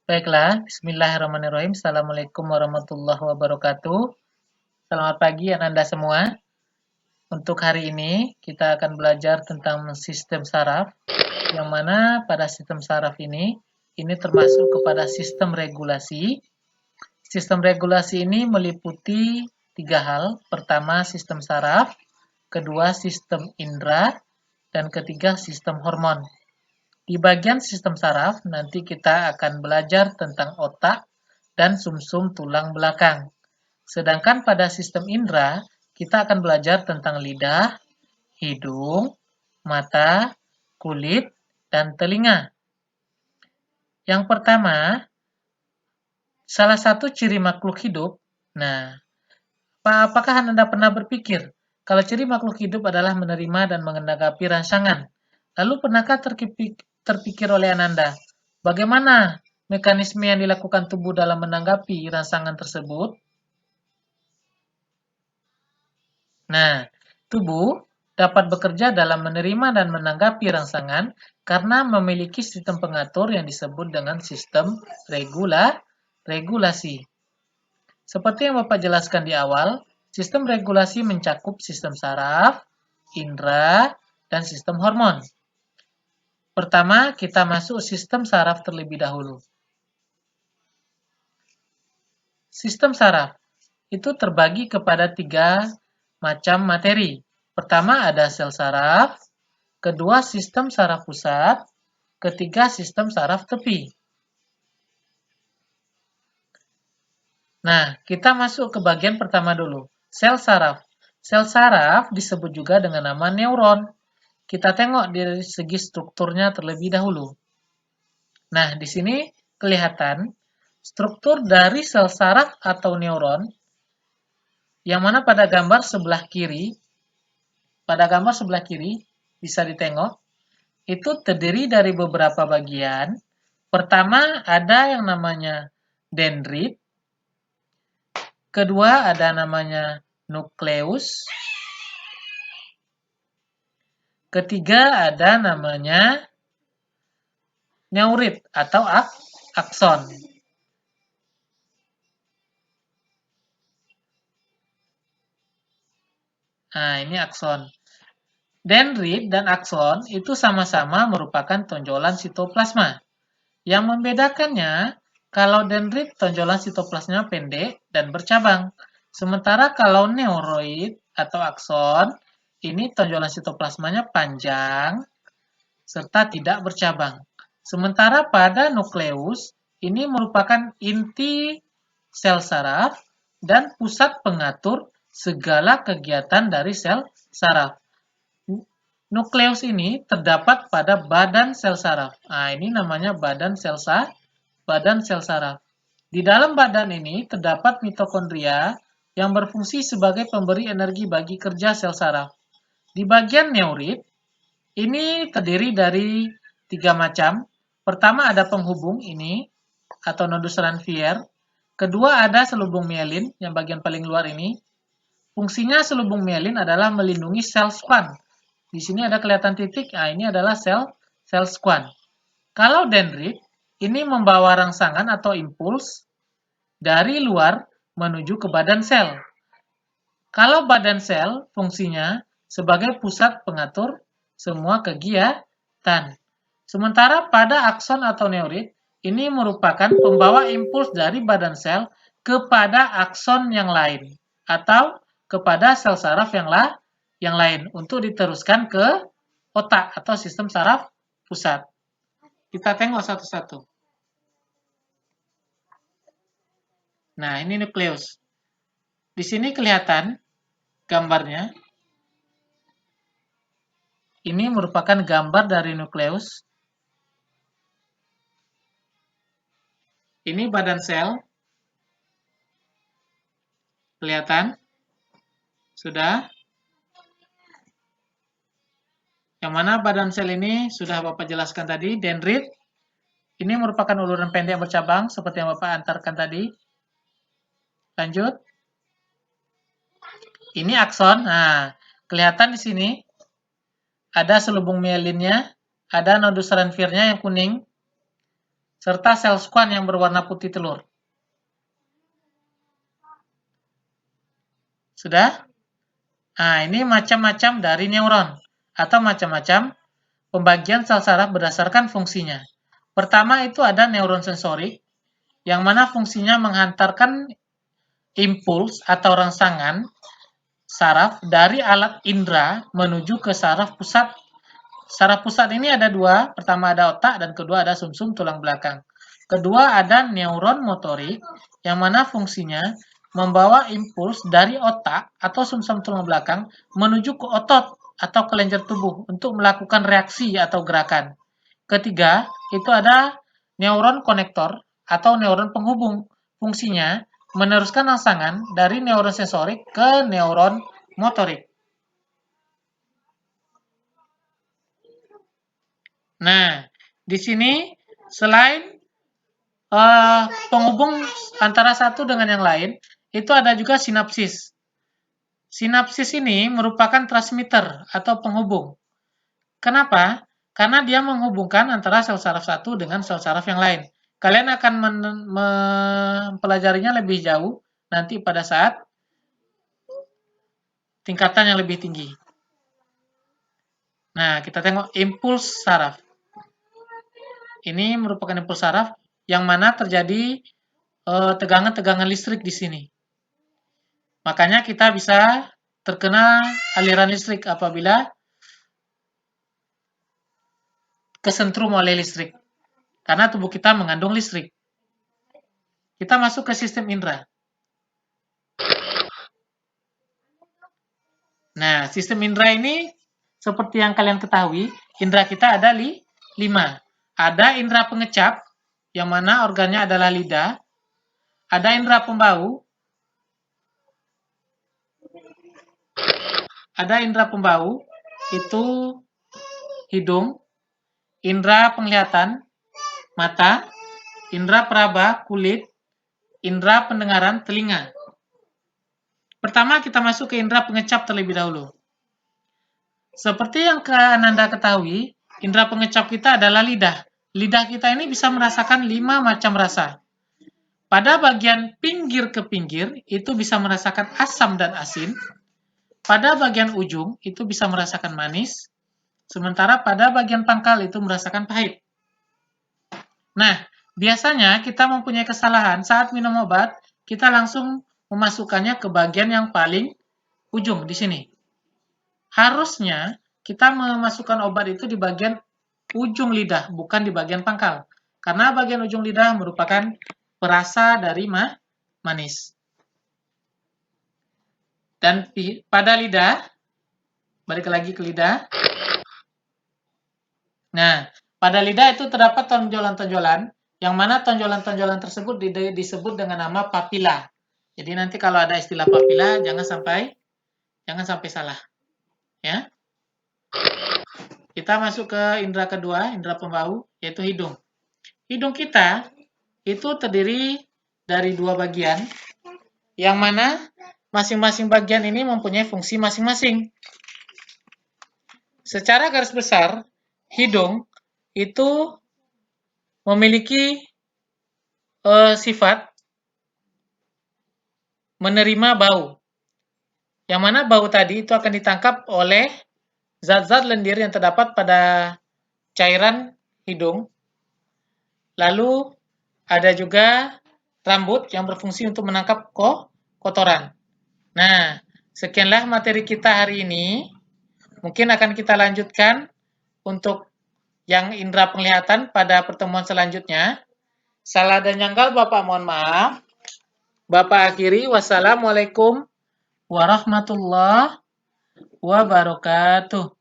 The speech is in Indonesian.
Baiklah, bismillahirrahmanirrahim. Assalamualaikum warahmatullahi wabarakatuh. Selamat pagi Ananda semua. Untuk hari ini kita akan belajar tentang sistem saraf, yang mana pada sistem saraf ini termasuk kepada sistem regulasi. Sistem regulasi ini meliputi tiga hal. Pertama, sistem saraf, kedua, sistem indera, dan ketiga, sistem hormon. Di bagian sistem saraf, nanti kita akan belajar tentang otak dan sumsum tulang belakang. Sedangkan pada sistem indera, kita akan belajar tentang lidah, hidung, mata, kulit, dan telinga. Yang pertama, salah satu ciri makhluk hidup. Nah, apakah Anda pernah berpikir kalau ciri makhluk hidup adalah menerima dan menanggapi rangsangan? Lalu pernahkah terpikir oleh Anda, bagaimana mekanisme yang dilakukan tubuh dalam menanggapi rangsangan tersebut? Nah, tubuh dapat bekerja dalam menerima dan menanggapi rangsangan karena memiliki sistem pengatur yang disebut dengan sistem regulasi. Seperti yang Bapak jelaskan di awal, sistem regulasi mencakup sistem saraf, indera, dan sistem hormon. Pertama, kita masuk sistem saraf terlebih dahulu. Sistem saraf itu terbagi kepada tiga macam materi. Pertama ada sel saraf, kedua sistem saraf pusat, ketiga sistem saraf tepi. Nah, kita masuk ke bagian pertama dulu, sel saraf. Sel saraf disebut juga dengan nama neuron. Kita tengok dari segi strukturnya terlebih dahulu. Nah, di sini kelihatan struktur dari sel saraf atau neuron, yang mana pada gambar sebelah kiri bisa ditengok, itu terdiri dari beberapa bagian. Pertama ada yang namanya dendrit, kedua ada namanya nukleus, ketiga ada namanya neurit atau akson. Nah, ini akson. Dendrit dan akson itu sama-sama merupakan tonjolan sitoplasma. Yang membedakannya, kalau dendrit tonjolan sitoplasmanya pendek dan bercabang. Sementara kalau neuroid atau akson, ini tonjolan sitoplasmanya panjang serta tidak bercabang. Sementara pada nukleus, ini merupakan inti sel saraf dan pusat pengatur segala kegiatan dari sel saraf. Nukleus ini terdapat pada badan sel saraf. Nah, ini namanya badan sel saraf. Di dalam badan ini terdapat mitokondria yang berfungsi sebagai pemberi energi bagi kerja sel saraf. Di bagian neurit, ini terdiri dari tiga macam. Pertama ada penghubung ini, atau nodus Ranvier. Kedua ada selubung mielin, yang bagian paling luar ini. Fungsinya selubung mielin adalah melindungi sel squam. Di sini ada kelihatan titik, nah ini adalah sel squam. Kalau dendrit, ini membawa rangsangan atau impuls dari luar menuju ke badan sel. Kalau badan sel, fungsinya sebagai pusat pengatur semua kegiatan. Sementara pada akson atau neurit, ini merupakan pembawa impuls dari badan sel kepada akson yang lain atau kepada sel saraf yang lain untuk diteruskan ke otak atau sistem saraf pusat. Kita tengok satu-satu. Nah, ini nukleus. Di sini kelihatan gambarnya. Ini merupakan gambar dari nukleus. Ini badan sel. Kelihatan? Sudah? Yang mana badan sel ini sudah Bapak jelaskan tadi, dendrit. Ini merupakan uluran pendek bercabang seperti yang Bapak antarkan tadi. Lanjut. Ini akson. Nah, kelihatan di sini ada selubung mielinnya, ada nodus Ranviernya yang kuning. serta sel squam yang berwarna putih telur. Sudah? Nah, ini macam-macam dari neuron atau macam-macam pembagian sel saraf berdasarkan fungsinya. Pertama itu ada neuron sensorik, yang mana fungsinya menghantarkan impuls atau rangsangan saraf dari alat indera menuju ke saraf pusat. Saraf pusat ini ada dua, pertama ada otak dan kedua ada sumsum tulang belakang. Kedua ada neuron motorik, yang mana fungsinya membawa impuls dari otak atau sumsum tulang belakang menuju ke otot atau kelenjar tubuh untuk melakukan reaksi atau gerakan. Ketiga, itu ada neuron konektor atau neuron penghubung. Fungsinya meneruskan rangsangan dari neuron sensorik ke neuron motorik. Nah, di sini selain penghubung antara satu dengan yang lain, itu ada juga sinapsis. Sinapsis ini merupakan transmitter atau penghubung. Kenapa? Karena dia menghubungkan antara sel saraf satu dengan sel saraf yang lain. Kalian akan mempelajarinya lebih jauh nanti pada saat tingkatan yang lebih tinggi. Nah, kita tengok impuls saraf. Ini merupakan impuls saraf yang mana terjadi tegangan-tegangan listrik di sini. Makanya kita bisa terkena aliran listrik apabila kesentrum oleh listrik. Karena tubuh kita mengandung listrik. Kita masuk ke sistem indera. Nah, sistem indera ini seperti yang kalian ketahui, indera kita ada 5. Ada indera pengecap, yang mana organnya adalah lidah. Ada indera pembau. Ada indera pembau, itu hidung. Indera penglihatan, mata. Indera peraba, kulit. Indera pendengaran, telinga. Pertama, kita masuk ke indera pengecap terlebih dahulu. Seperti yang Anda ketahui, indera pengecap kita adalah lidah. Lidah kita ini bisa merasakan 5 macam rasa. Pada bagian pinggir ke pinggir, itu bisa merasakan asam dan asin. Pada bagian ujung, itu bisa merasakan manis. Sementara pada bagian pangkal, itu merasakan pahit. Nah, biasanya kita mempunyai kesalahan saat minum obat, kita langsung memasukkannya ke bagian yang paling ujung di sini. Harusnya kita memasukkan obat itu di bagian ujung lidah, bukan di bagian pangkal. Karena bagian ujung lidah merupakan perasa dari manis. Dan pada lidah, balik lagi ke lidah. Nah, pada lidah itu terdapat tonjolan-tonjolan, yang mana tonjolan-tonjolan tersebut disebut dengan nama papila. Jadi nanti kalau ada istilah papila, jangan sampai salah. Ya. Kita masuk ke indera kedua, indera pembau, yaitu hidung. Hidung kita itu terdiri dari 2 bagian, yang mana masing-masing bagian ini mempunyai fungsi masing-masing. Secara garis besar, hidung itu memiliki sifat menerima bau. Yang mana bau tadi itu akan ditangkap oleh zat-zat lendir yang terdapat pada cairan hidung. Lalu ada juga rambut yang berfungsi untuk menangkap kotoran. Nah, sekianlah materi kita hari ini. Mungkin akan kita lanjutkan untuk yang indera penglihatan pada pertemuan selanjutnya. Salah dan janggal Bapak mohon maaf. Bapak akhiri, wassalamualaikum warahmatullahi wabarakatuh.